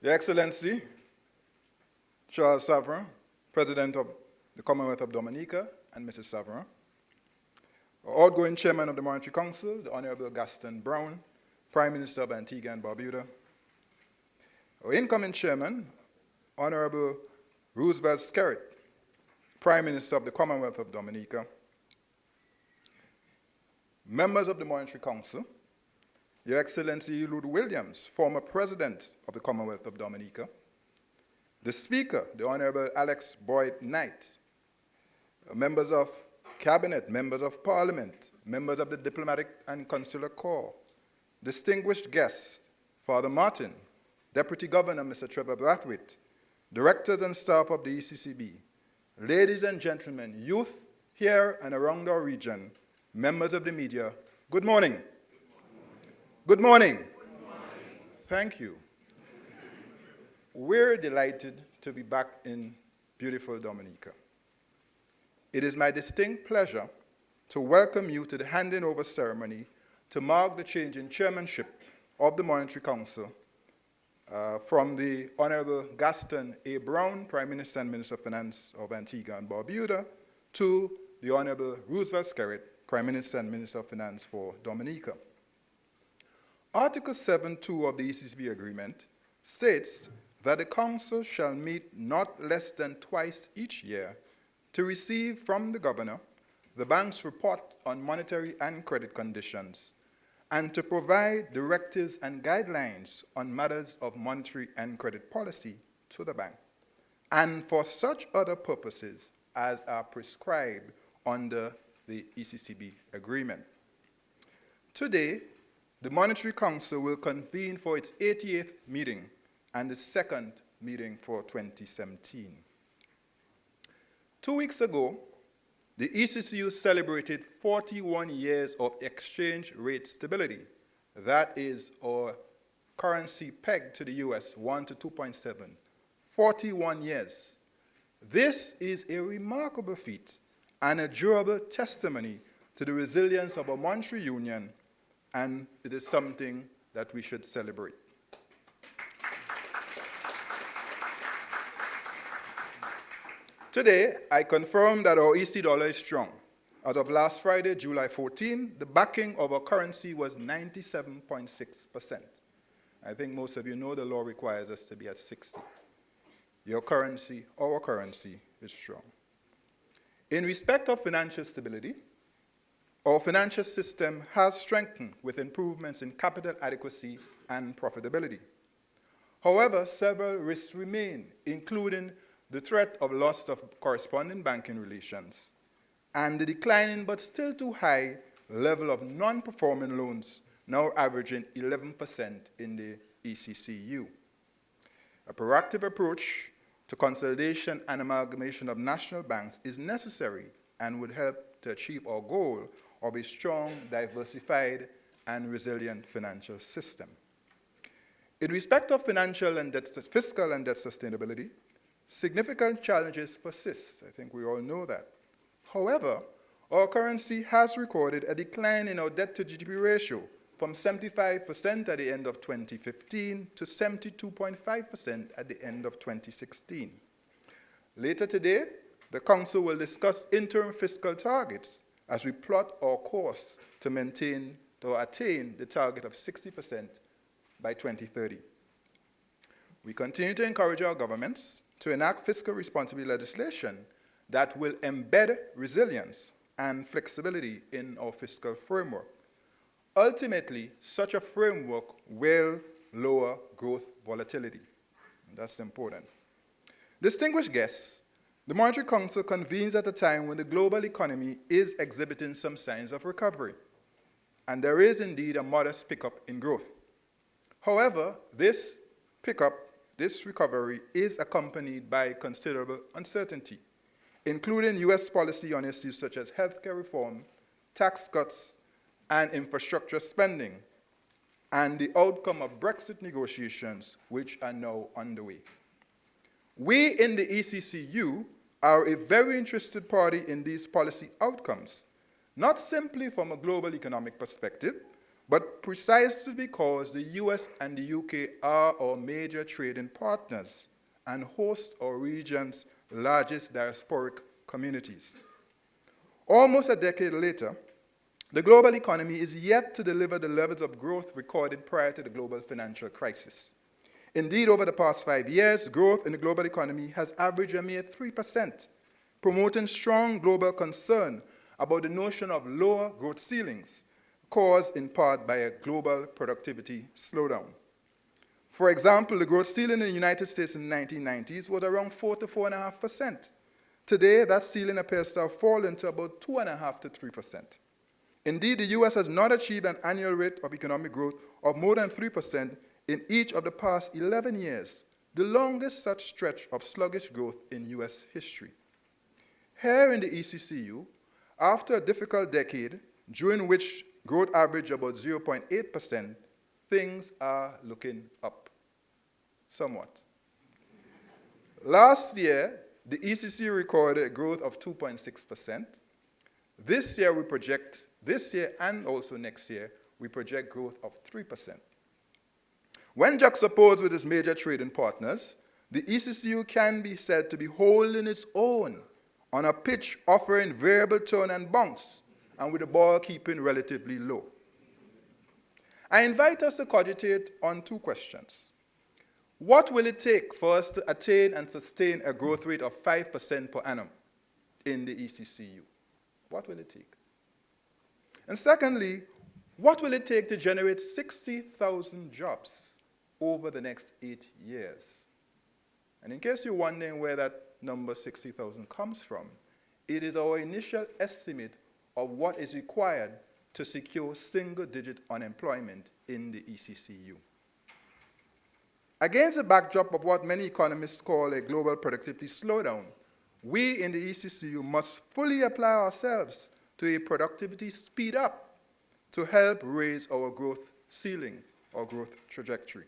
Your Excellency, Charles Savrin, President of the Commonwealth of Dominica, and Mrs. Savrin, our outgoing Chairman of the Monetary Council, the Honorable Gaston Brown, Prime Minister of Antigua and Barbuda, our incoming Chairman, Honorable Roosevelt Skerrit, Prime Minister of the Commonwealth of Dominica, members of the Monetary Council, Your Excellency Lud Williams, former President of the Commonwealth of Dominica, the Speaker, the Honorable Alex Boyd Knight, members of Cabinet, members of Parliament, members of the Diplomatic and Consular Corps, distinguished guests, Father Martin, Deputy Governor Mr. Trevor Brathwaite, directors and staff of the ECCB, ladies and gentlemen, youth here and around our region, members of the media, good morning. Good morning. Good morning. Thank you. We're delighted to be back in beautiful Dominica. It is my distinct pleasure to welcome you to the handing over ceremony to mark the change in chairmanship of the Monetary Council from the Honorable Gaston A. Brown, Prime Minister and Minister of Finance of Antigua and Barbuda, to the Honorable Roosevelt Skerrit, Prime Minister and Minister of Finance for Dominica. Article 7.2 of the ECCB agreement states that the Council shall meet not less than twice each year to receive from the Governor the bank's report on monetary and credit conditions and to provide directives and guidelines on matters of monetary and credit policy to the bank, and for such other purposes as are prescribed under the ECCB agreement. Today, the Monetary Council will convene for its 88th meeting and the second meeting for 2017. 2 weeks ago, the ECCU celebrated 41 years of exchange rate stability. That is our currency pegged to the US, 1 to 2.7. 41 years. This is a remarkable feat and a durable testimony to the resilience of our monetary union, and it is something that we should celebrate. Today, I confirm that our EC dollar is strong. As of last Friday, July 14, the backing of our currency was 97.6%. I think most of you know the law requires us to be at 60. Your currency, our currency, is strong. In respect of financial stability, our financial system has strengthened with improvements in capital adequacy and profitability. However, several risks remain, including the threat of loss of corresponding banking relations and the declining but still too high level of non-performing loans, now averaging 11% in the ECCU. A proactive approach to consolidation and amalgamation of national banks is necessary and would help to achieve our goal of a strong, diversified, and resilient financial system. In respect of fiscal and debt sustainability, significant challenges persist. I think we all know that. However, our currency has recorded a decline in our debt-to-GDP ratio from 75% at the end of 2015 to 72.5% at the end of 2016. Later today, the Council will discuss interim fiscal targets as we plot our course to attain the target of 60% by 2030. We continue to encourage our governments to enact fiscal responsibility legislation that will embed resilience and flexibility in our fiscal framework. Ultimately, such a framework will lower growth volatility. And that's important. Distinguished guests, the Monetary Council convenes at a time when the global economy is exhibiting some signs of recovery, and there is indeed a modest pickup in growth. However, this recovery is accompanied by considerable uncertainty, including US policy on issues such as healthcare reform, tax cuts, and infrastructure spending, and the outcome of Brexit negotiations, which are now underway. We in the ECCU are a very interested party in these policy outcomes, not simply from a global economic perspective, but precisely because the US and the UK are our major trading partners and host our region's largest diasporic communities. Almost a decade later, the global economy is yet to deliver the levels of growth recorded prior to the global financial crisis. Indeed, over the past 5 years, growth in the global economy has averaged a mere 3%, promoting strong global concern about the notion of lower growth ceilings, caused in part by a global productivity slowdown. For example, the growth ceiling in the United States in the 1990s was around 4 to 4.5%. Today, that ceiling appears to have fallen to about 2.5 to 3%. Indeed, the US has not achieved an annual rate of economic growth of more than 3% in each of the past 11 years, the longest such stretch of sluggish growth in US history. Here in the ECCU, after a difficult decade, during which growth averaged about 0.8%, things are looking up somewhat. Last year, the ECCU recorded a growth of 2.6%. This year and also next year, we project growth of 3%. When juxtaposed with its major trading partners, the ECCU can be said to be holding its own on a pitch offering variable turn and bounce, and with the ball keeping relatively low. I invite us to cogitate on two questions. What will it take for us to attain and sustain a growth rate of 5% per annum in the ECCU? What will it take? And secondly, what will it take to generate 60,000 jobs over the next 8 years? And in case you're wondering where that number 60,000 comes from, it is our initial estimate of what is required to secure single-digit unemployment in the ECCU. Against the backdrop of what many economists call a global productivity slowdown, we in the ECCU must fully apply ourselves to a productivity speed up to help raise our growth ceiling or growth trajectory.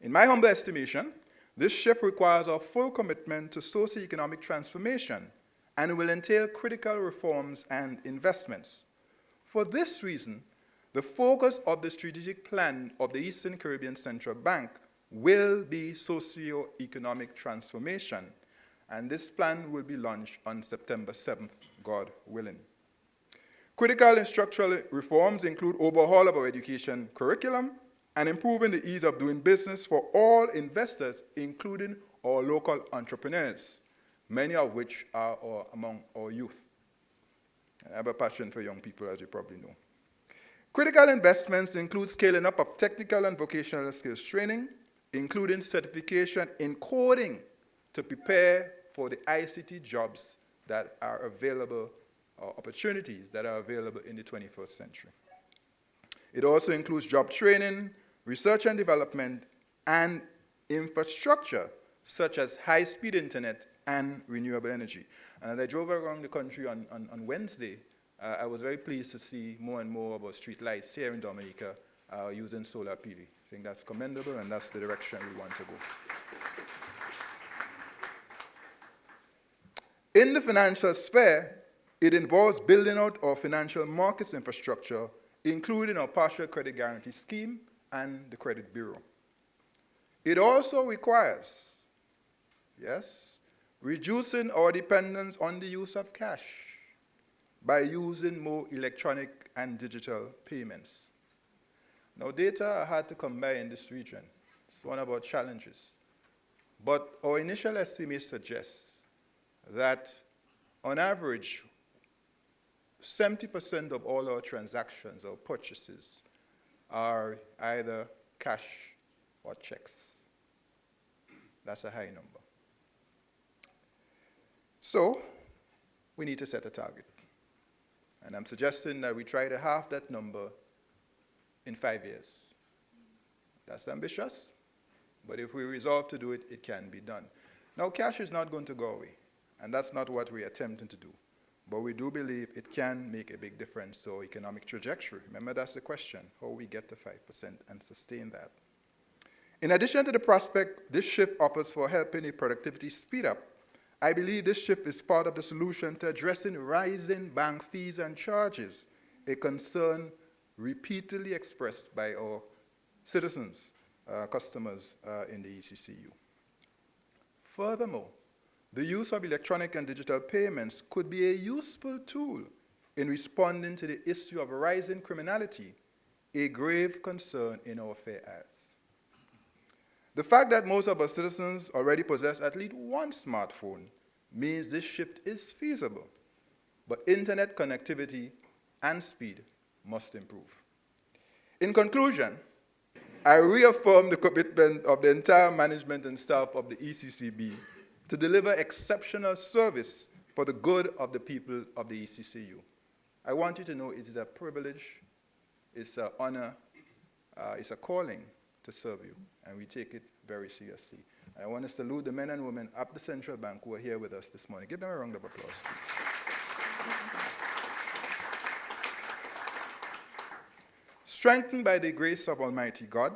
In my humble estimation, this shift requires our full commitment to socioeconomic transformation and will entail critical reforms and investments. For this reason, the focus of the strategic plan of the Eastern Caribbean Central Bank will be socio-economic transformation, and this plan will be launched on September 7th, God willing. Critical and structural reforms include overhaul of our education curriculum and improving the ease of doing business for all investors, including our local entrepreneurs, many of which are among our youth. I have a passion for young people, as you probably know. Critical investments include scaling up of technical and vocational skills training, including certification in coding to prepare for the ICT jobs that are available, or opportunities that are available in the 21st century. It also includes job training, research and development, and infrastructure, such as high-speed internet and renewable energy. And as I drove around the country on Wednesday, I was very pleased to see more and more of our street lights here in Dominica using solar PV. I think that's commendable, and that's the direction we want to go. In the financial sphere, it involves building out our financial markets infrastructure, including our partial credit guarantee scheme and the credit bureau. It also requires, reducing our dependence on the use of cash by using more electronic and digital payments. Now, data are hard to come by in this region. It's one of our challenges. But our initial estimates suggest that, on average, 70% of all our transactions or purchases are either cash or checks. That's a high number. So, we need to set a target. And I'm suggesting that we try to halve that number in 5 years. That's ambitious, but if we resolve to do it, it can be done. Now, cash is not going to go away, and that's not what we're attempting to do. But we do believe it can make a big difference to our economic trajectory. Remember, that's the question, how we get to 5% and sustain that. In addition to the prospect this shift offers for helping the productivity speed up, I believe this shift is part of the solution to addressing rising bank fees and charges, a concern repeatedly expressed by our citizens, customers in the ECCU. Furthermore, the use of electronic and digital payments could be a useful tool in responding to the issue of rising criminality, a grave concern in our fair ads. The fact that most of our citizens already possess at least one smartphone means this shift is feasible, but internet connectivity and speed must improve. In conclusion, I reaffirm the commitment of the entire management and staff of the ECCB to deliver exceptional service for the good of the people of the ECCU. I want you to know it is a privilege, it's an honor, it's a calling to serve you, and we take it very seriously. And I want to salute the men and women at the Central Bank who are here with us this morning. Give them a round of applause, please. Strengthened by the grace of Almighty God,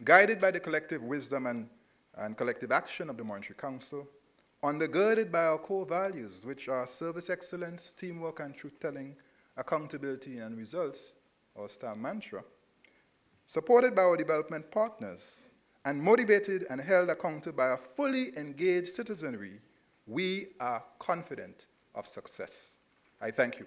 guided by the collective wisdom and collective action of the Monetary Council, undergirded by our core values, which are service excellence, teamwork and truth-telling, accountability and results, our star mantra, supported by our development partners, and motivated and held accountable by a fully engaged citizenry, we are confident of success. I thank you.